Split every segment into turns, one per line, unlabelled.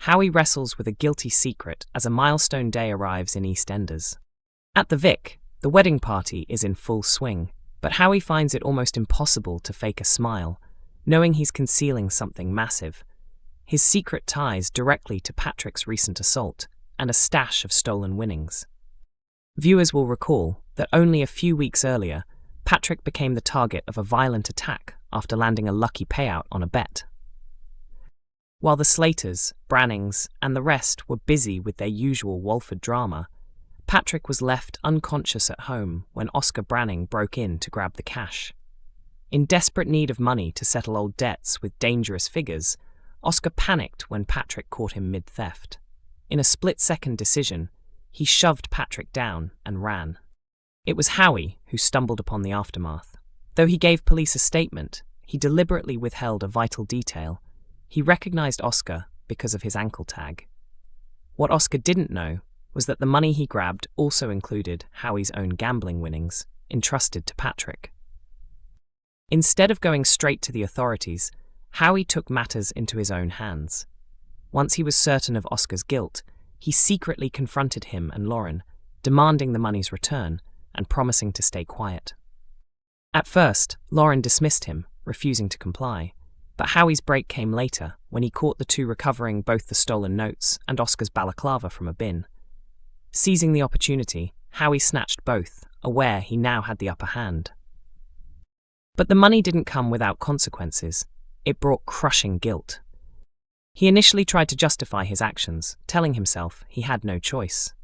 Howie wrestles with a guilty secret as a milestone day arrives in EastEnders. At the Vic, the wedding party is in full swing, but Howie finds it almost impossible to fake a smile, knowing he's concealing something massive. His secret ties directly to Patrick's recent assault and a stash of stolen winnings. Viewers will recall that only a few weeks earlier, Patrick became the target of a violent attack after landing a lucky payout on a bet. While the Slaters, Brannings, and the rest were busy with their usual Walford drama, Patrick was left unconscious at home when Oscar Branning broke in to grab the cash. In desperate need of money to settle old debts with dangerous figures, Oscar panicked when Patrick caught him mid-theft. In a split-second decision, he shoved Patrick down and ran. It was Howie who stumbled upon the aftermath. Though he gave police a statement, he deliberately withheld a vital detail. He recognized Oscar because of his ankle tag. What Oscar didn't know was that the money he grabbed also included Howie's own gambling winnings, entrusted to Patrick. Instead of going straight to the authorities, Howie took matters into his own hands. Once he was certain of Oscar's guilt, he secretly confronted him and Lauren, demanding the money's return and promising to stay quiet. At first, Lauren dismissed him, refusing to comply, but Howie's break came later when he caught the two recovering both the stolen notes and Oscar's balaclava from a bin. Seizing the opportunity, Howie snatched both, aware he now had the upper hand. But the money didn't come without consequences. It brought crushing guilt. He initially tried to justify his actions, telling himself he had no choice.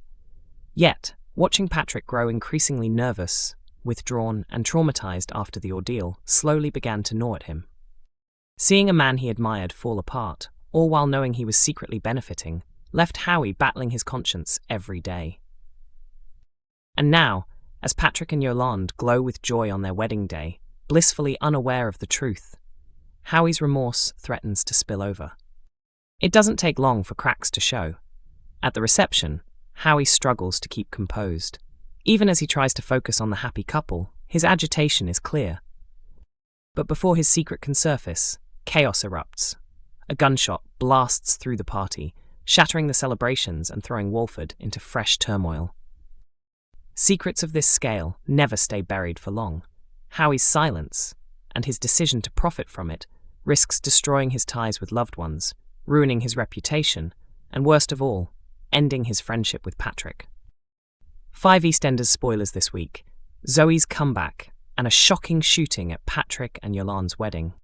Yet, watching Patrick grow increasingly nervous, withdrawn, and traumatized after the ordeal slowly began to gnaw at him. Seeing a man he admired fall apart, all while knowing he was secretly benefiting, left Howie battling his conscience every day. And now, as Patrick and Yolande glow with joy on their wedding day, blissfully unaware of the truth, Howie's remorse threatens to spill over. It doesn't take long for cracks to show. At the reception, Howie struggles to keep composed. Even as he tries to focus on the happy couple, his agitation is clear. But before his secret can surface, chaos erupts. A gunshot blasts through the party, shattering the celebrations and throwing Walford into fresh turmoil. Secrets of this scale never stay buried for long. Howie's silence, and his decision to profit from it, risks destroying his ties with loved ones, ruining his reputation, and worst of all, ending his friendship with Patrick. 5 EastEnders spoilers this week: Zoe's comeback, and a shocking shooting at Patrick and Yolande's wedding.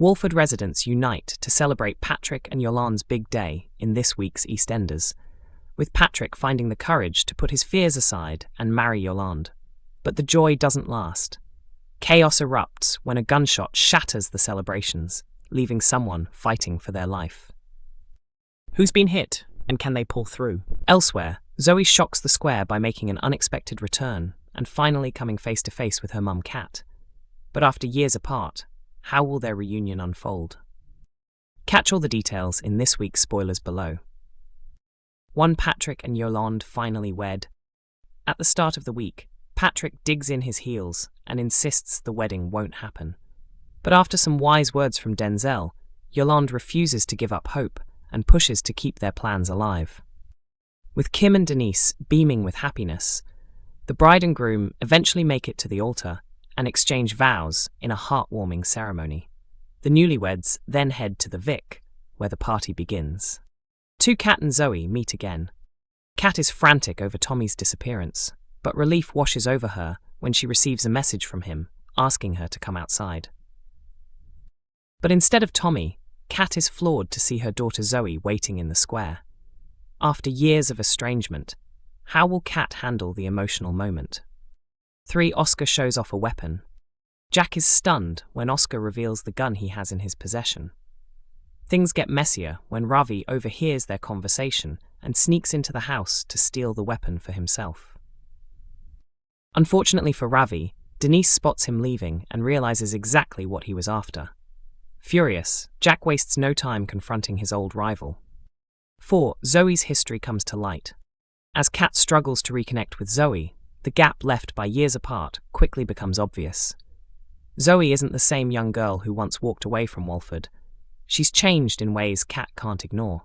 Walford residents unite to celebrate Patrick and Yolande's big day in this week's EastEnders, with Patrick finding the courage to put his fears aside and marry Yolande. But the joy doesn't last. Chaos erupts when a gunshot shatters the celebrations, leaving someone fighting for their life. Who's been hit, and can they pull through? Elsewhere, Zoe shocks the square by making an unexpected return and finally coming face to face with her mum Kat. But after years apart, how will their reunion unfold? Catch all the details in this week's spoilers below. 1. Patrick and Yolande finally wed. At the start of the week, Patrick digs in his heels and insists the wedding won't happen. But after some wise words from Denzel, Yolande refuses to give up hope and pushes to keep their plans alive. With Kim and Denise beaming with happiness, the bride and groom eventually make it to the altar and exchange vows in a heartwarming ceremony. The newlyweds then head to the Vic, where the party begins. 2. Kat and Zoe meet again. Kat is frantic over Tommy's disappearance, but relief washes over her when she receives a message from him asking her to come outside. But instead of Tommy, Kat is floored to see her daughter Zoe waiting in the square. After years of estrangement, how will Kat handle the emotional moment? 3. Oscar shows off a weapon. Jack is stunned when Oscar reveals the gun he has in his possession. Things get messier when Ravi overhears their conversation and sneaks into the house to steal the weapon for himself. Unfortunately for Ravi, Denise spots him leaving and realizes exactly what he was after. Furious, Jack wastes no time confronting his old rival. 4. Zoe's history comes to light. As Kat struggles to reconnect with Zoe, the gap left by years apart quickly becomes obvious. Zoe isn't the same young girl who once walked away from Walford. She's changed in ways Kat can't ignore.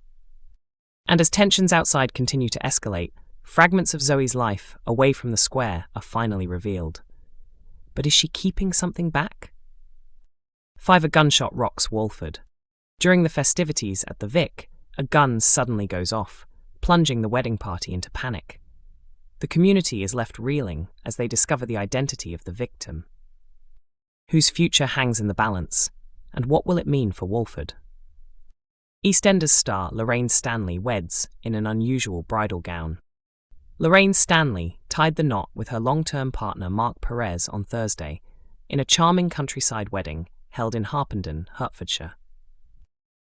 And as tensions outside continue to escalate, fragments of Zoe's life away from the square are finally revealed. But is she keeping something back? 5. A gunshot rocks Walford. During the festivities at the Vic, a gun suddenly goes off, plunging the wedding party into panic. The community is left reeling as they discover the identity of the victim. Whose future hangs in the balance, and what will it mean for Walford? EastEnders star Lorraine Stanley weds in an unusual bridal gown. Lorraine Stanley tied the knot with her long-term partner Mark Perez on Thursday in a charming countryside wedding held in Harpenden, Hertfordshire.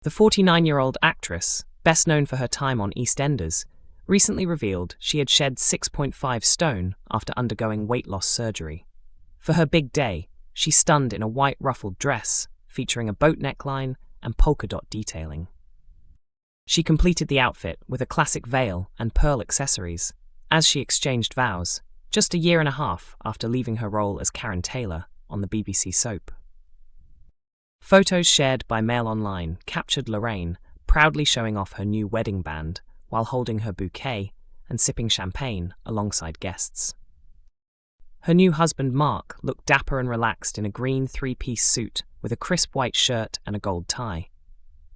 The 49-year-old actress, best known for her time on EastEnders, recently revealed she had shed 6.5 stone after undergoing weight loss surgery. For her big day, she stunned in a white ruffled dress featuring a boat neckline and polka dot detailing. She completed the outfit with a classic veil and pearl accessories as she exchanged vows, just a year and a half after leaving her role as Karen Taylor on the BBC soap. Photos shared by Mail Online captured Lorraine proudly showing off her new wedding band while holding her bouquet and sipping champagne alongside guests. Her new husband Mark looked dapper and relaxed in a green three-piece suit with a crisp white shirt and a gold tie.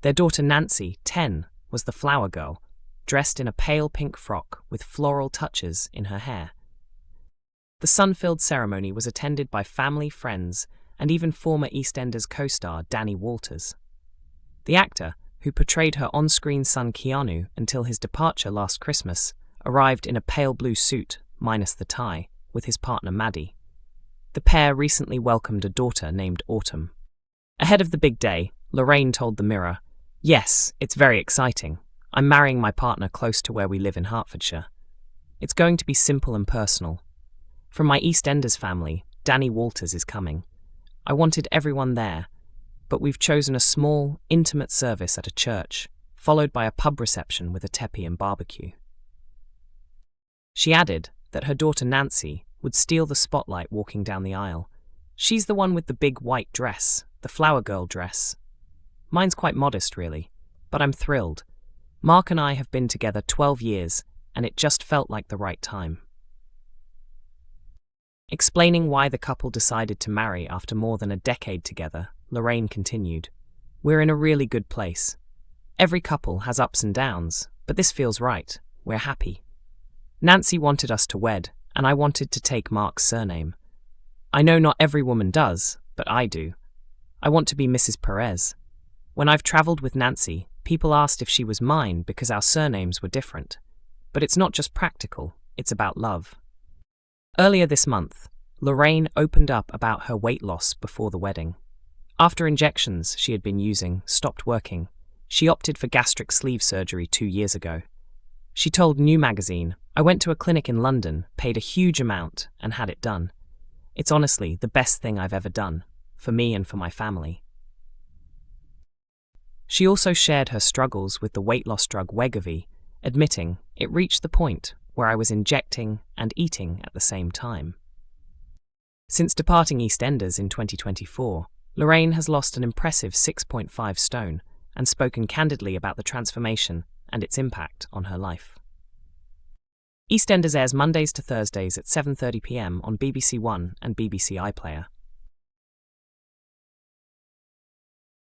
Their daughter Nancy, 10, was the flower girl, dressed in a pale pink frock with floral touches in her hair. The sun-filled ceremony was attended by family, friends, and even former EastEnders co-star Danny Walters. The actor, who portrayed her on-screen son Keanu until his departure last Christmas, arrived in a pale blue suit, minus the tie, with his partner Maddie. The pair recently welcomed a daughter named Autumn. Ahead of the big day, Lorraine told the Mirror, "Yes, it's very exciting. I'm marrying my partner close to where we live in Hertfordshire. It's going to be simple and personal. From my EastEnders family, Danny Walters is coming. I wanted everyone there, but we've chosen a small, intimate service at a church, followed by a pub reception with a teppee and barbecue." She added that her daughter Nancy would steal the spotlight walking down the aisle. "She's the one with the big white dress, the flower girl dress. Mine's quite modest, really, but I'm thrilled. Mark and I have been together 12 years, and it just felt like the right time." Explaining why the couple decided to marry after more than a decade together, Lorraine continued, "We're in a really good place. Every couple has ups and downs, but this feels right. We're happy. Nancy wanted us to wed, and I wanted to take Mark's surname. I know not every woman does, but I do. I want to be Mrs. Perez. When I've travelled with Nancy, people asked if she was mine because our surnames were different. But it's not just practical, it's about love." Earlier this month, Lorraine opened up about her weight loss before the wedding. After injections she had been using stopped working, she opted for gastric sleeve surgery 2 years ago. She told New Magazine, "I went to a clinic in London, paid a huge amount, and had it done. It's honestly the best thing I've ever done, for me and for my family." She also shared her struggles with the weight loss drug Wegovy, admitting, "It reached the point where I was injecting and eating at the same time." Since departing EastEnders in 2024, Lorraine has lost an impressive 6.5 stone and spoken candidly about the transformation and its impact on her life. EastEnders airs Mondays to Thursdays at 7:30 p.m. on BBC One and BBC iPlayer.